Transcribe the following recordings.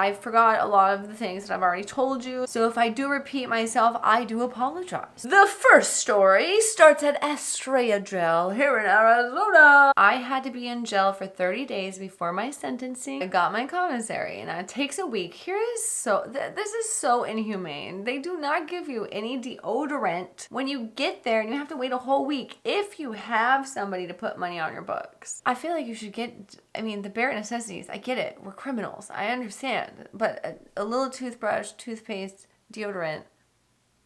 I forgot a lot of the things that I've already told you, so if I do repeat myself, I do apologize. The first story starts at Estrella Jail here in Arizona. I had to be in jail for 30 days before my sentencing. I got my commissary, and it takes a week. This is so inhumane. They do not give you any deodorant when you get there, and you have to wait a whole week if you have somebody to put money on your books. I feel like you should get, the bare necessities. I get it. We're criminals. I understand. But a little toothbrush, toothpaste, deodorant,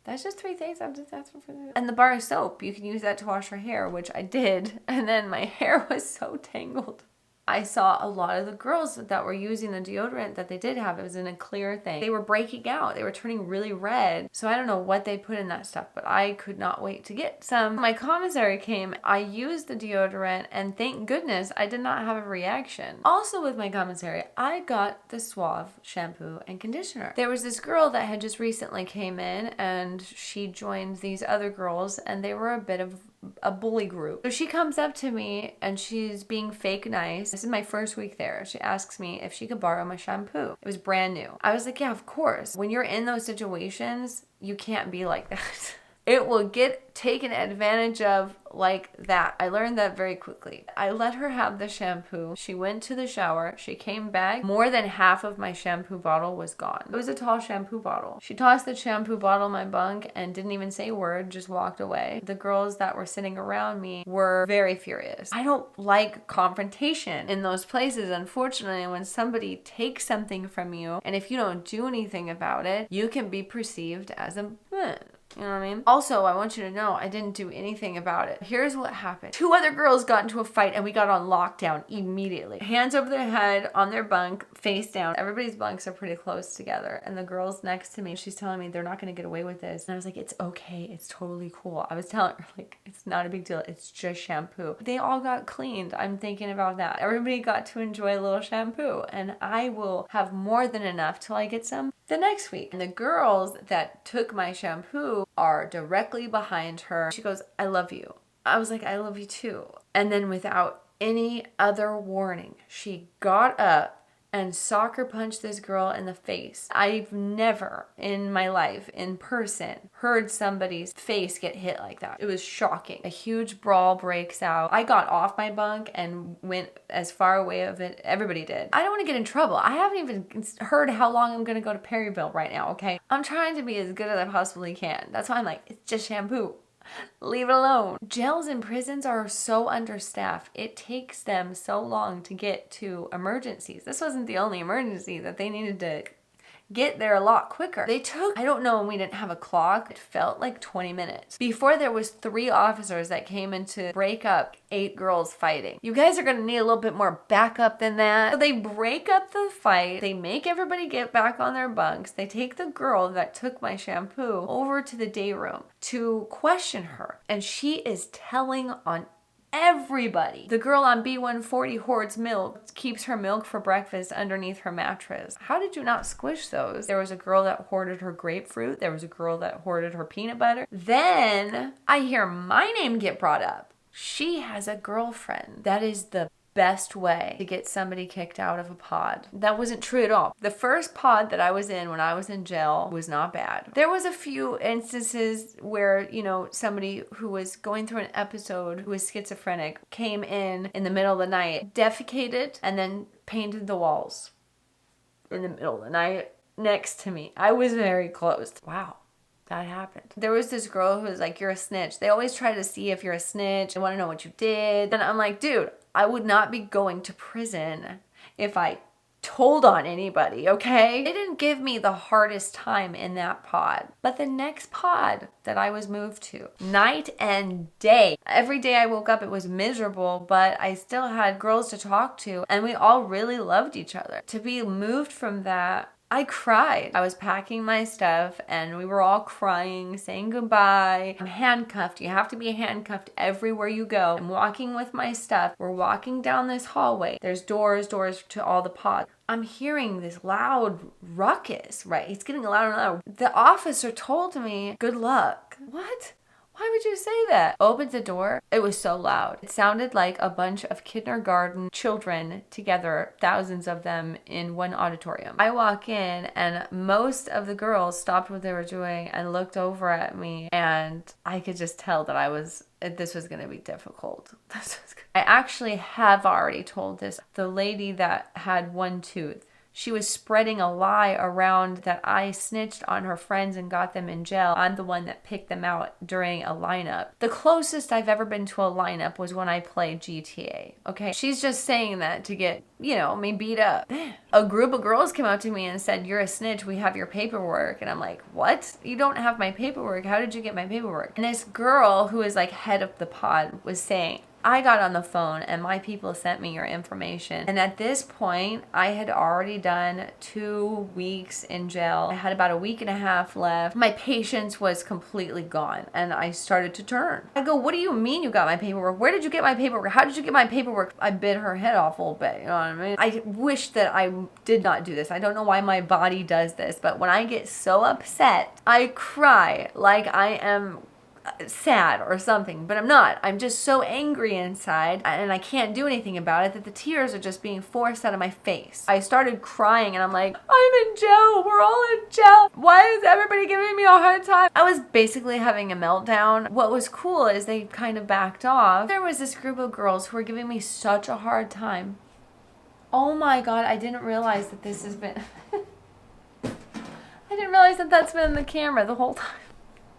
that's just 3 things I'm just asking for. And the bar of soap, you can use that to wash your hair, which I did. And then my hair was so tangled. I saw a lot of the girls that were using the deodorant that they did have. It was in a clear thing. They were breaking out. They were turning really red. So I don't know what they put in that stuff, but I could not wait to get some. My commissary came. I used the deodorant, and thank goodness I did not have a reaction. Also with my commissary, I got the Suave shampoo and conditioner. There was this girl that had just recently came in, and she joined these other girls, and they were a bit of a bully group. So she comes up to me and she's being fake nice. This is my first week there. She asks me if she could borrow my shampoo. It was brand new. I was like, yeah, of course. When you're in those situations, you can't be like that. It will get taken advantage of like that. I learned that very quickly. I let her have the shampoo. She went to the shower. She came back. More than half of my shampoo bottle was gone. It was a tall shampoo bottle. She tossed the shampoo bottle in my bunk and didn't even say a word, just walked away. The girls that were sitting around me were very furious. I don't like confrontation in those places. Unfortunately, when somebody takes something from you, and if you don't do anything about it, you can be perceived as a you know what I mean? Also, I want you to know I didn't do anything about it. Here's what happened. 2 other girls got into a fight and we got on lockdown immediately. Hands over their head on their bunk, face down. Everybody's bunks are pretty close together. And the girl's next to me, she's telling me they're not going to get away with this. And I was like, it's okay. It's totally cool. I was telling her, like, it's not a big deal. It's just shampoo. They all got cleaned. I'm thinking about that. Everybody got to enjoy a little shampoo. And I will have more than enough till I get some the next week. And the girls that took my shampoo are directly behind her. She goes, I love you. I was like, I love you too. And then without any other warning, she got up and soccer punched this girl in the face. I've never in my life, in person, heard somebody's face get hit like that. It was shocking. A huge brawl breaks out. I got off my bunk and went as far away of it. Everybody did. I don't want to get in trouble. I haven't even heard how long I'm going to go to Perryville right now, okay? I'm trying to be as good as I possibly can. That's why I'm like, it's just shampoo. Leave it alone. Jails and prisons are so understaffed. It takes them so long to get to emergencies. This wasn't the only emergency that they needed to get there a lot quicker. They took, I don't know, when we didn't have a clock, it felt like 20 minutes. Before there was 3 officers that came in to break up 8 girls fighting. You guys are gonna need a little bit more backup than that. So they break up the fight. They make everybody get back on their bunks. They take the girl that took my shampoo over to the day room to question her. And she is telling on everybody. The girl on B140 hoards milk, keeps her milk for breakfast underneath her mattress. How did you not squish those? There was a girl that hoarded her grapefruit. There was a girl that hoarded her peanut butter. Then I hear my name get brought up. She has a girlfriend. That is the best way to get somebody kicked out of a pod. That wasn't true at all. The first pod that I was in when I was in jail was not bad. There was a few instances where, somebody who was going through an episode who was schizophrenic came in the middle of the night, defecated, and then painted the walls in the middle of the night next to me. I was very close. Wow. That happened. There was this girl who was like, you're a snitch. They always try to see if you're a snitch. They want to know what you did. And I'm like, dude, I would not be going to prison if I told on anybody, okay? They didn't give me the hardest time in that pod. But the next pod that I was moved to, night and day. Every day I woke up, it was miserable, but I still had girls to talk to, and we all really loved each other. To be moved from that, I cried. I was packing my stuff and we were all crying, saying goodbye. I'm handcuffed. You have to be handcuffed everywhere you go. I'm walking with my stuff. We're walking down this hallway. There's doors to all the pods. I'm hearing this loud ruckus, right? It's getting louder and louder. The officer told me, good luck. What? Why would you say that? Opens the door. It was so loud. It sounded like a bunch of kindergarten children together, thousands of them in one auditorium. I walk in and most of the girls stopped what they were doing and looked over at me, and I could just tell that this was going to be difficult. I actually have already told this. The lady that had one tooth, she was spreading a lie around that I snitched on her friends and got them in jail. I'm the one that picked them out during a lineup. The closest I've ever been to a lineup was when I played GTA, okay? She's just saying that to get, me beat up. A group of girls came up to me and said, "You're a snitch, we have your paperwork." And I'm like, "What? You don't have my paperwork? How did you get my paperwork?" And this girl who is like head of the pod was saying, "I got on the phone and my people sent me your information." And at this point, I had already done 2 weeks in jail. I had about a week and a half left. My patience was completely gone and I started to turn. I go, "What do you mean you got my paperwork? Where did you get my paperwork? How did you get my paperwork?" I bit her head off a little bit, you know what I mean? I wish that I did not do this. I don't know why my body does this, but when I get so upset, I cry like I am sad or something, but I'm not. I'm just so angry inside and I can't do anything about it that the tears are just being forced out of my face. I started crying and I'm like, "I'm in jail. We're all in jail. Why is everybody giving me a hard time?" I was basically having a meltdown. What was cool is they kind of backed off. There was this group of girls who were giving me such a hard time. Oh my God, I didn't realize that this has been I didn't realize that that's been in the camera the whole time.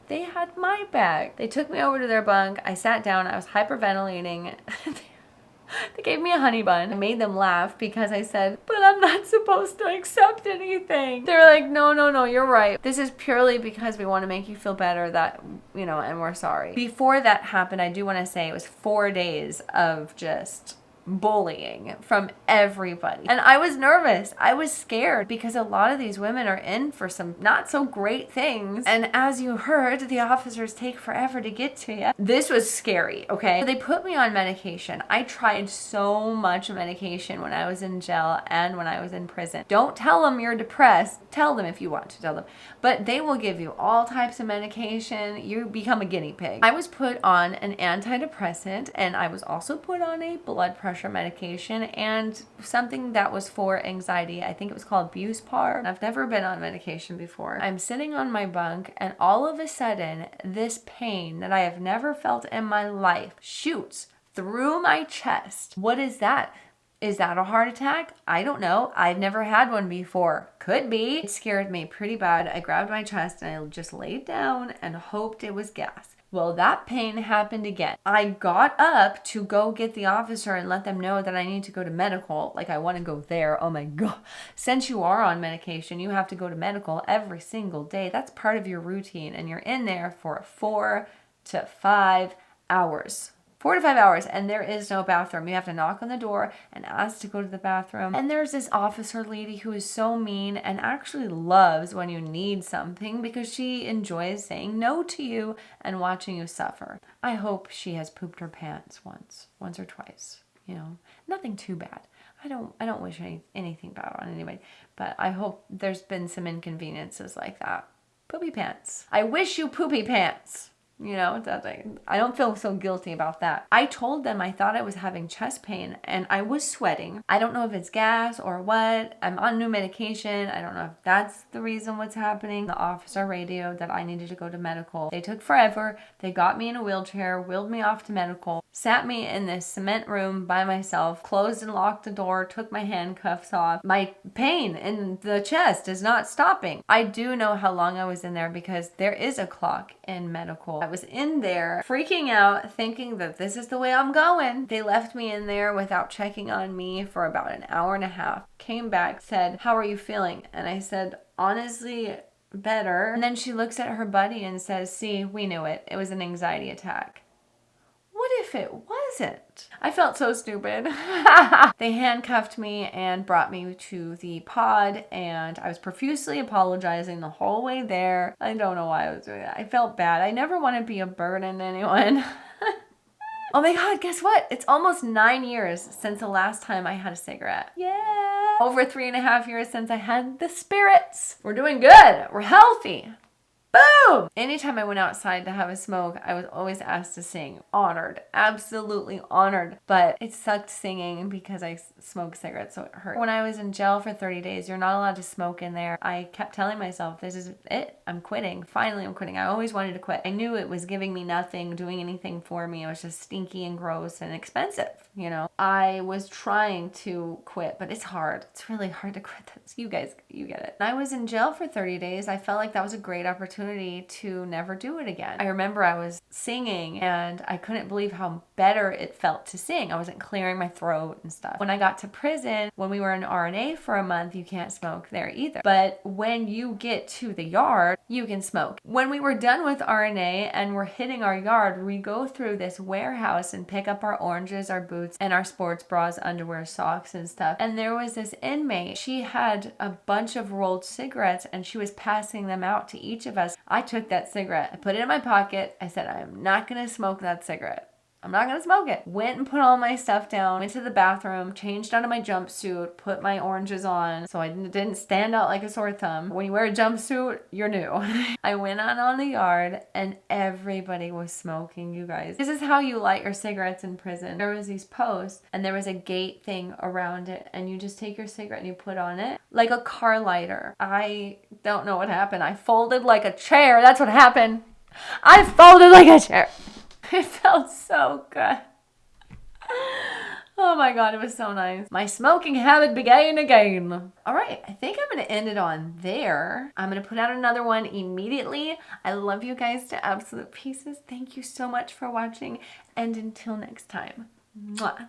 They had my bag. They took me over to their bunk. I sat down. I was hyperventilating. They gave me a honey bun. I made them laugh because I said, "But I'm not supposed to accept anything." They were like, no, you're right. This is purely because we want to make you feel better that, and we're sorry. Before that happened, I do want to say it was 4 days of just bullying from everybody. And I was nervous. I was scared because a lot of these women are in for some not so great things. And as you heard, the officers take forever to get to you. This was scary, okay? So they put me on medication. I tried so much medication when I was in jail and when I was in prison. Don't tell them you're depressed. Tell them if you want to tell them. But they will give you all types of medication. You become a guinea pig. I was put on an antidepressant and I was also put on a blood pressure medication and something that was for anxiety. I think it was called Buspar. I've never been on medication before. I'm sitting on my bunk and all of a sudden this pain that I have never felt in my life shoots through my chest. What is that? Is that a heart attack? I don't know. I've never had one before. Could be. It scared me pretty bad. I grabbed my chest and I just laid down and hoped it was gas. Well, that pain happened again. I got up to go get the officer and let them know that I need to go to medical. Like, I want to go there. Oh my God. Since you are on medication, you have to go to medical every single day. That's part of your routine. And you're in there for 4 to 5 hours. 4 to 5 hours, and there is no bathroom. You have to knock on the door and ask to go to the bathroom. And there's this officer lady who is so mean and actually loves when you need something because she enjoys saying no to you and watching you suffer. I hope she has pooped her pants once or twice. Nothing too bad. I don't wish anything bad on anybody, but I hope there's been some inconveniences like that. Poopy pants. I wish you poopy pants. I don't feel so guilty about that. I told them I thought I was having chest pain and I was sweating. I don't know if it's gas or what. I'm on new medication. I don't know if that's the reason what's happening. The officer radioed that I needed to go to medical. They took forever. They got me in a wheelchair, wheeled me off to medical, sat me in this cement room by myself, closed and locked the door, took my handcuffs off. My pain in the chest is not stopping. I do know how long I was in there because there is a clock in medical. I was in there freaking out, thinking that this is the way I'm going. They left me in there without checking on me for about an hour and a half. Came back, said, "How are you feeling?" And I said, "Honestly, better." And then she looks at her buddy and says, "See, we knew it. It was an anxiety attack." What if it wasn't? I felt so stupid. They handcuffed me and brought me to the pod, and I was profusely apologizing the whole way there. I don't know why I was doing that. I felt bad. I never want to be a burden to anyone. Oh my God, guess what? It's almost 9 years since the last time I had a cigarette. Yeah. Over 3.5 years since I had the spirits. We're doing good. We're healthy. Boom! Anytime I went outside to have a smoke, I was always asked to sing. Honored. Absolutely honored. But it sucked singing because I smoked cigarettes, so it hurt. When I was in jail for 30 days, you're not allowed to smoke in there. I kept telling myself, this is it. I'm quitting. Finally, I'm quitting. I always wanted to quit. I knew it was giving me nothing, doing anything for me. It was just stinky and gross and expensive, you know? I was trying to quit, but it's hard. It's really hard to quit this. You guys, you get it. I was in jail for 30 days. I felt like that was a great opportunity to never do it again. I remember I was singing and I couldn't believe how better it felt to sing. I wasn't clearing my throat and stuff. When I got to prison, when we were in RNA for a month, you can't smoke there either. But when you get to the yard, you can smoke. When we were done with RNA and we're hitting our yard, we go through this warehouse and pick up our oranges, our boots, and our sports bras, underwear, socks, and stuff. And there was this inmate. She had a bunch of rolled cigarettes and she was passing them out to each of us. I took that cigarette. I put it in my pocket. I said, I am not going to smoke that cigarette. I'm not gonna smoke it. Went and put all my stuff down, went to the bathroom, changed out of my jumpsuit, put my oranges on so I didn't stand out like a sore thumb. When you wear a jumpsuit, you're new. I went out on the yard and everybody was smoking, you guys. This is how you light your cigarettes in prison. There was these posts and there was a gate thing around it and you just take your cigarette and you put on it like a car lighter. I don't know what happened. I folded like a chair. That's what happened. I folded like a chair. It felt so good. Oh my God, it was so nice. My smoking habit began again. All right, I think I'm going to end it on there. I'm going to put out another one immediately. I love you guys to absolute pieces. Thank you so much for watching. And until next time, mwah.